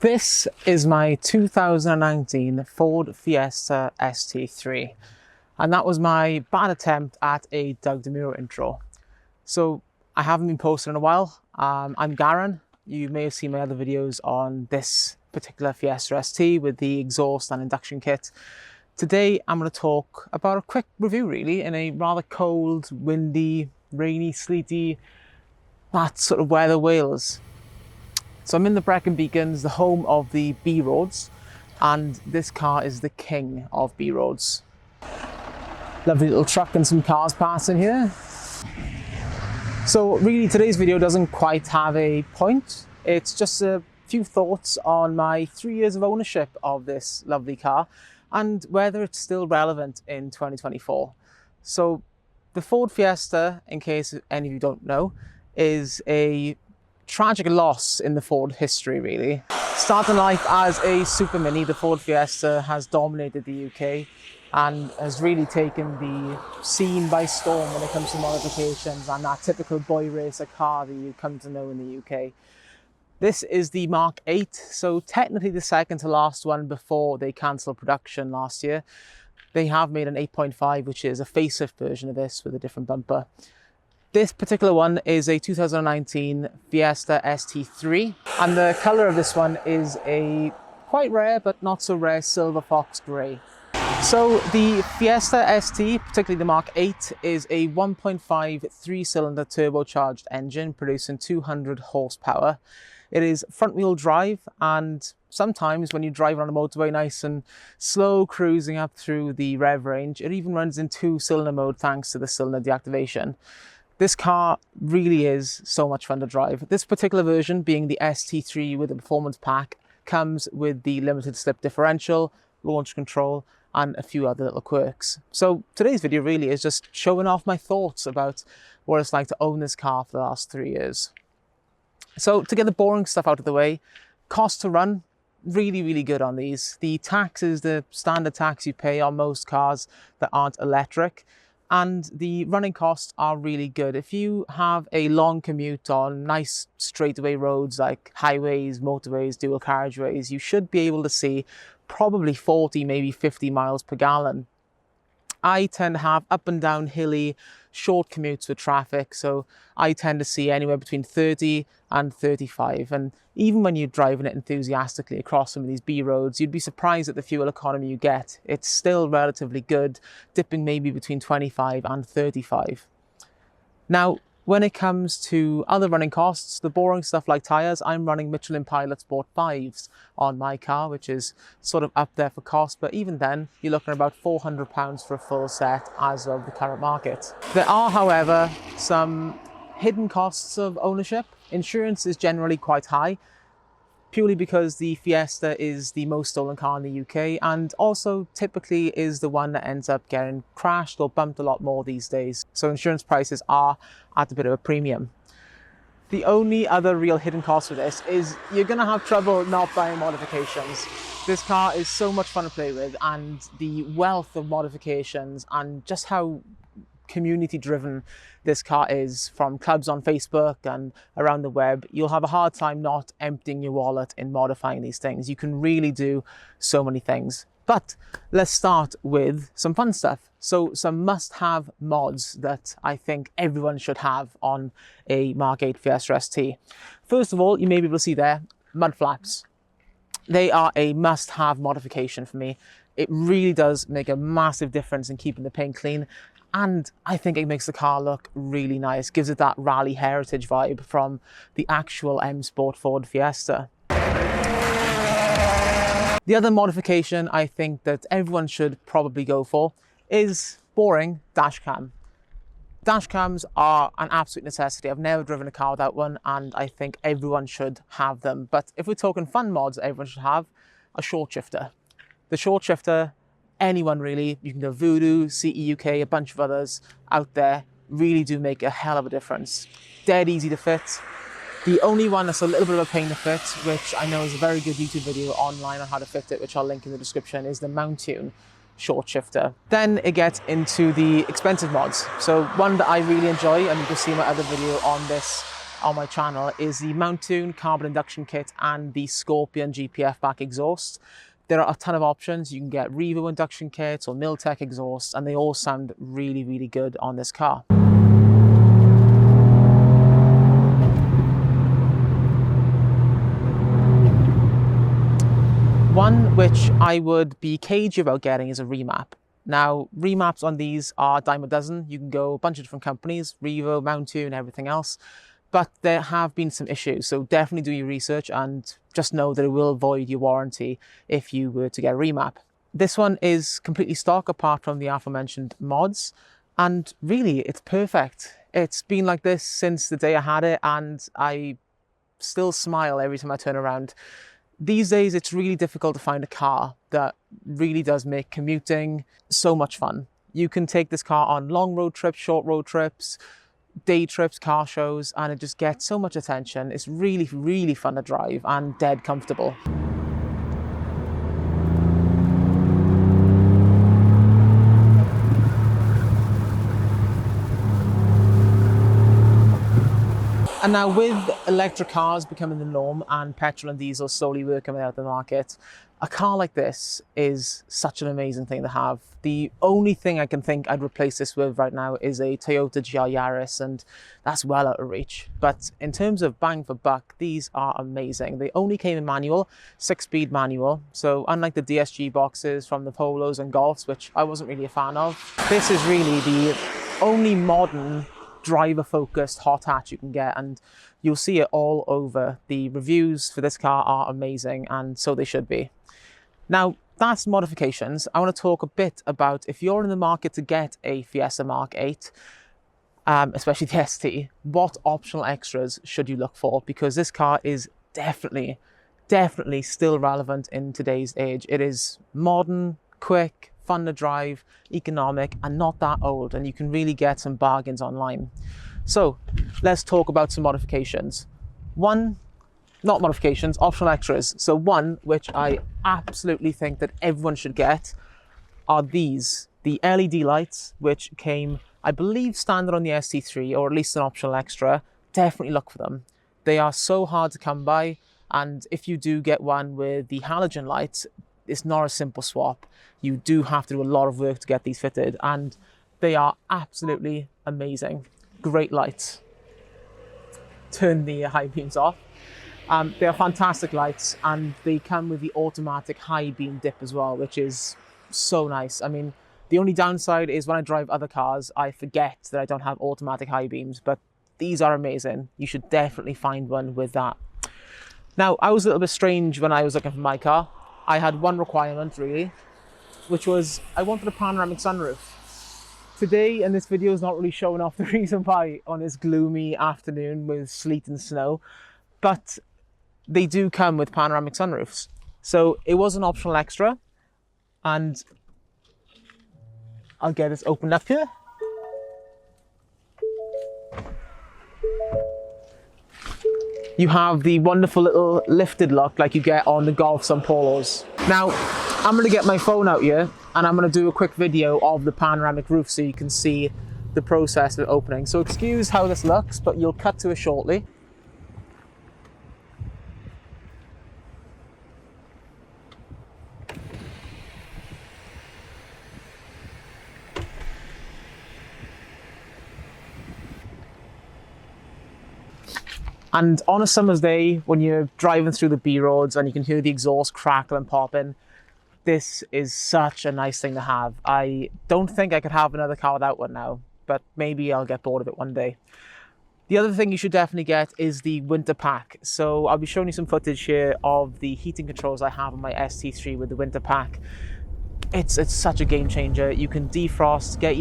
This is my 2019 Ford Fiesta ST3, and that was my bad attempt at a Doug DeMuro intro. So I haven't been posting in a while. I'm Garen. You may have seen my other videos on this particular Fiesta ST with the exhaust and induction kit. Today I'm going to talk about a quick review really in a rather cold, windy, rainy, sleety, that sort of weather Wales. So I'm in the Brecon Beacons, the home of the B roads, and this car is the king of B roads. Lovely little truck and some cars passing here. So really today's video doesn't quite have a point. It's just a few thoughts on my 3 years of ownership of this lovely car and whether it's still relevant in 2024. So the Ford Fiesta, in case any of you don't know, is a tragic loss in the Ford history, really. Starting life as a super mini, the Ford Fiesta has dominated the UK and has really taken the scene by storm when it comes to modifications and that typical boy racer car that you come to know in the UK. This is the Mark 8, so technically the second to last one before they cancelled production last year. They have made an 8.5, which is a facelift version of this with a different bumper. This particular one is a 2019 Fiesta ST3, and the colour of this one is a quite rare but not so rare silver fox grey. So the Fiesta ST, particularly the Mark 8, is a 1.5 three-cylinder turbocharged engine producing 200 horsepower. It is front-wheel drive, and sometimes when you drive on a motorway nice and slow cruising up through the rev range, it even runs in two-cylinder mode thanks to the cylinder deactivation. This car really is so much fun to drive. This particular version, being the ST3 with the performance pack, comes with the limited slip differential, launch control, and a few other little quirks. So today's video really is just showing off my thoughts about what it's like to own this car for the last 3 years. So to get the boring stuff out of the way, cost to run, really good on these. The tax is the standard tax you pay on most cars that aren't electric. And the running costs are really good. If you have a long commute on nice straightaway roads like highways, motorways, dual carriageways, you should be able to see probably 40, maybe 50 miles per gallon. I tend to have up and down hilly, short commutes with traffic, so I tend to see anywhere between 30 and 35. And even when you're driving it enthusiastically across some of these B roads, you'd be surprised at the fuel economy you get. It's still relatively good, dipping maybe between 25 and 35. Now, when it comes to other running costs, the boring stuff like tyres, I'm running Michelin Pilot Sport 5s on my car, which is sort of up there for cost, but even then, you're looking at about £400 for a full set as of the current market. There are, however, some hidden costs of ownership. Insurance is generally quite high, purely because the Fiesta is the most stolen car in the UK and also typically is the one that ends up getting crashed or bumped a lot more these days. So insurance prices are at a bit of a premium. The only other real hidden cost for this is you're going to have trouble not buying modifications. This car is so much fun to play with, and the wealth of modifications and just how community driven this car is from clubs on Facebook and around the web, you'll have a hard time not emptying your wallet in modifying these things. You can really do so many things. But let's start with some fun stuff. So some must-have mods that I think everyone should have on a Mark 8 Fiesta ST. First of all, you may be able to see there, mud flaps. They are a must-have modification for me. It really does make a massive difference in keeping the paint clean. And I think it makes the car look really nice, gives it that rally heritage vibe from the actual M Sport Ford Fiesta. The other modification I think that everyone should probably go for is boring dash cam. Dash cams are an absolute necessity. I've never driven a car without one, and I think everyone should have them. But if we're talking fun mods, everyone should have a short shifter. The short shifter, anyone really, you can go Voodoo, CE UK, a bunch of others out there, really do make a hell of a difference. Dead easy to fit. The only one that's a little bit of a pain to fit, which I know is a very good YouTube video online on how to fit it, which I'll link in the description, is the Mountune short shifter. Then it gets into the expensive mods. So one that I really enjoy, and you can see my other video on this on my channel is the Mountain carbon induction kit and the Scorpion GPF back exhaust. There are a ton of options. You can get Revo induction kits or Miltech exhausts, and they all sound really, really good on this car. One which I would be cagey about getting is a remap. Now, remaps on these are a dime a dozen. You can go a bunch of different companies, Revo, Mountain, and everything else. But there have been some issues, so definitely do your research and just know that it will void your warranty if you were to get a remap. This one is completely stock apart from the aforementioned mods, and really it's perfect. It's been like this since the day I had it, and I still smile every time I turn around. These days it's really difficult to find a car that really does make commuting so much fun. You can take this car on long road trips, short road trips, day trips, car shows, and it just gets so much attention. It's really, really fun to drive and dead comfortable. And now with electric cars becoming the norm and petrol and diesel slowly working out the market, a car like this is such an amazing thing to have. The only thing I can think I'd replace this with right now is a Toyota GR Yaris, and that's well out of reach. But in terms of bang for buck, these are amazing. They only came in manual, 6-speed manual. So unlike the DSG boxes from the Polos and Golfs, which I wasn't really a fan of, this is really the only modern driver-focused hot hatch you can get, and you'll see it all over. The reviews for this car are amazing, and so they should be. Now, that's modifications. I want to talk a bit about if you're in the market to get a Fiesta Mark 8, especially the ST, what optional extras should you look for? Because this car is definitely still relevant in today's age. It is modern, quick, fun to drive, economic, and not that old, and you can really get some bargains online. So let's talk about some modifications. Not modifications, optional extras. So one, which I absolutely think that everyone should get, are these, the LED lights, which came, I believe, standard on the ST3, or at least an optional extra. Definitely look for them. They are so hard to come by, and if you do get one with the halogen lights, it's not a simple swap. You do have to do a lot of work to get these fitted, and they are absolutely amazing. Great lights. Turn the high beams off. They are fantastic lights, and they come with the automatic high beam dip as well, which is so nice. I mean, the only downside is when I drive other cars, I forget that I don't have automatic high beams, but these are amazing. You should definitely find one with that. Now, I was a little bit strange when I was looking for my car. I had one requirement really, which was I wanted a panoramic sunroof. Today, and this video is not really showing off the reason why on this gloomy afternoon with sleet and snow, but they do come with panoramic sunroofs. So it was an optional extra, and I'll get this opened up here. You have the wonderful little lifted look like you get on the Golfs and Polos. Now, I'm going to get my phone out here and I'm going to do a quick video of the panoramic roof so you can see the process of opening. So excuse how this looks, but you'll cut to it shortly. And on a summer's day, when you're driving through the B roads and you can hear the exhaust crackle and popping, this is such a nice thing to have. I don't think I could have another car without one now, but maybe I'll get bored of it one day. The other thing you should definitely get is the winter pack. So I'll be showing you some footage here of the heating controls I have on my ST3 with the winter pack. It's such a game changer. You can defrost, get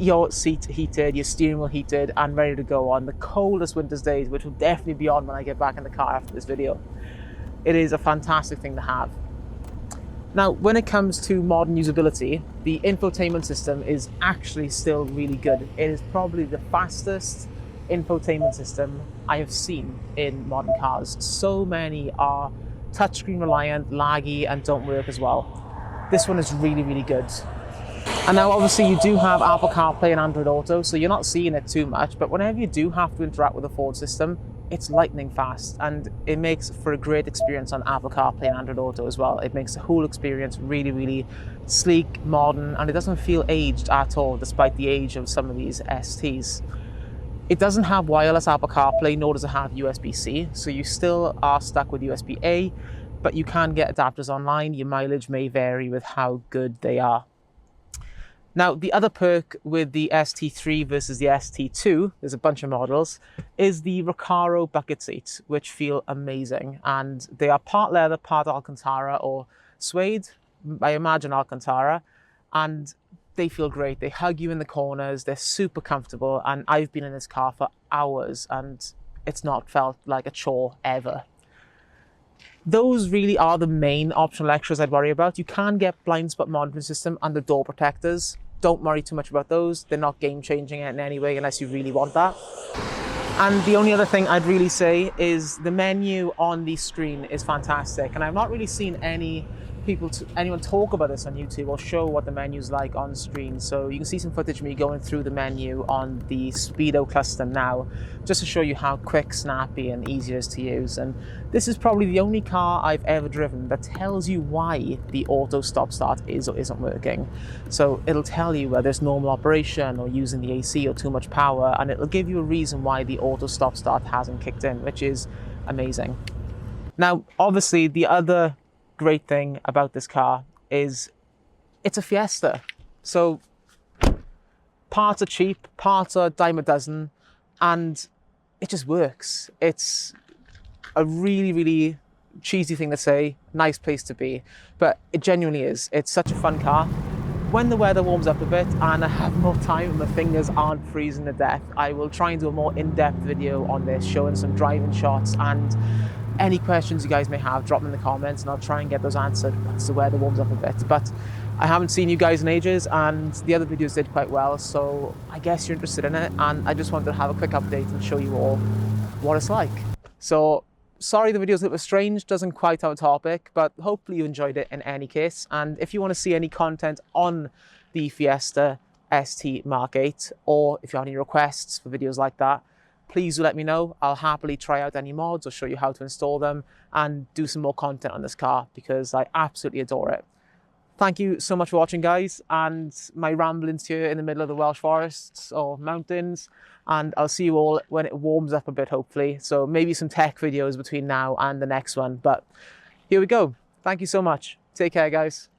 your seat heated, your steering wheel heated, and ready to go on the coldest winter's days, which will definitely be on when I get back in the car after this video. It is a fantastic thing to have. Now, when it comes to modern usability, the infotainment system is actually still really good. It is probably the fastest infotainment system I have seen in modern cars. So many are touchscreen reliant, laggy, and don't work as well. This one is really, really good. And now obviously you do have Apple CarPlay and Android Auto, so you're not seeing it too much, but whenever you do have to interact with the Ford system, it's lightning fast, and it makes for a great experience on Apple CarPlay and Android Auto as well. It makes the whole experience really, really sleek, modern, and it doesn't feel aged at all, despite the age of some of these STs. It doesn't have wireless Apple CarPlay, nor does it have USB-C, so you still are stuck with USB-A, but you can get adapters online. Your mileage may vary with how good they are. Now, the other perk with the ST3 versus the ST2, there's a bunch of models, is the Recaro bucket seats, which feel amazing. And they are part leather, part Alcantara or suede, I imagine Alcantara, and they feel great. They hug you in the corners, they're super comfortable, and I've been in this car for hours and it's not felt like a chore ever. Those really are the main optional extras I'd worry about. You can get blind spot monitoring system and the door protectors. Don't worry too much about those. They're not game changing in any way unless you really want that. And the only other thing I'd really say is the menu on the screen is fantastic. And I've not really seen anyone talk about this on YouTube or show what the menu's like on screen. So you can see some footage of me going through the menu on the Speedo Custom now, just to show you how quick, snappy and easy it is to use. And this is probably the only car I've ever driven that tells you why the auto stop start is or isn't working. So it'll tell you whether it's normal operation or using the AC or too much power, and it'll give you a reason why the auto stop start hasn't kicked in, which is amazing. Now, obviously the other great thing about this car is it's a Fiesta. So parts are cheap, parts are a dime a dozen, and it just works. It's a really, really cheesy thing to say, nice place to be, but it genuinely is. It's such a fun car. When the weather warms up a bit and I have more time and my fingers aren't freezing to death, I will try and do a more in-depth video on this, showing some driving shots, and any questions you guys may have, drop them in the comments and I'll try and get those answered once the weather warms up a bit. But I haven't seen you guys in ages and the other videos did quite well, so I guess you're interested in it, and I just wanted to have a quick update and show you all what it's like. So sorry the video's a little bit strange, doesn't quite have a topic, but hopefully you enjoyed it in any case. And if you want to see any content on the Fiesta ST Mark 8, or if you have any requests for videos like that, please do let me know. I'll happily try out any mods or show you how to install them and do some more content on this car because I absolutely adore it. Thank you so much for watching, guys, and my ramblings here in the middle of the Welsh forests or mountains, and I'll see you all when it warms up a bit, hopefully. So maybe some tech videos between now and the next one, but here we go. Thank you so much. Take care, guys.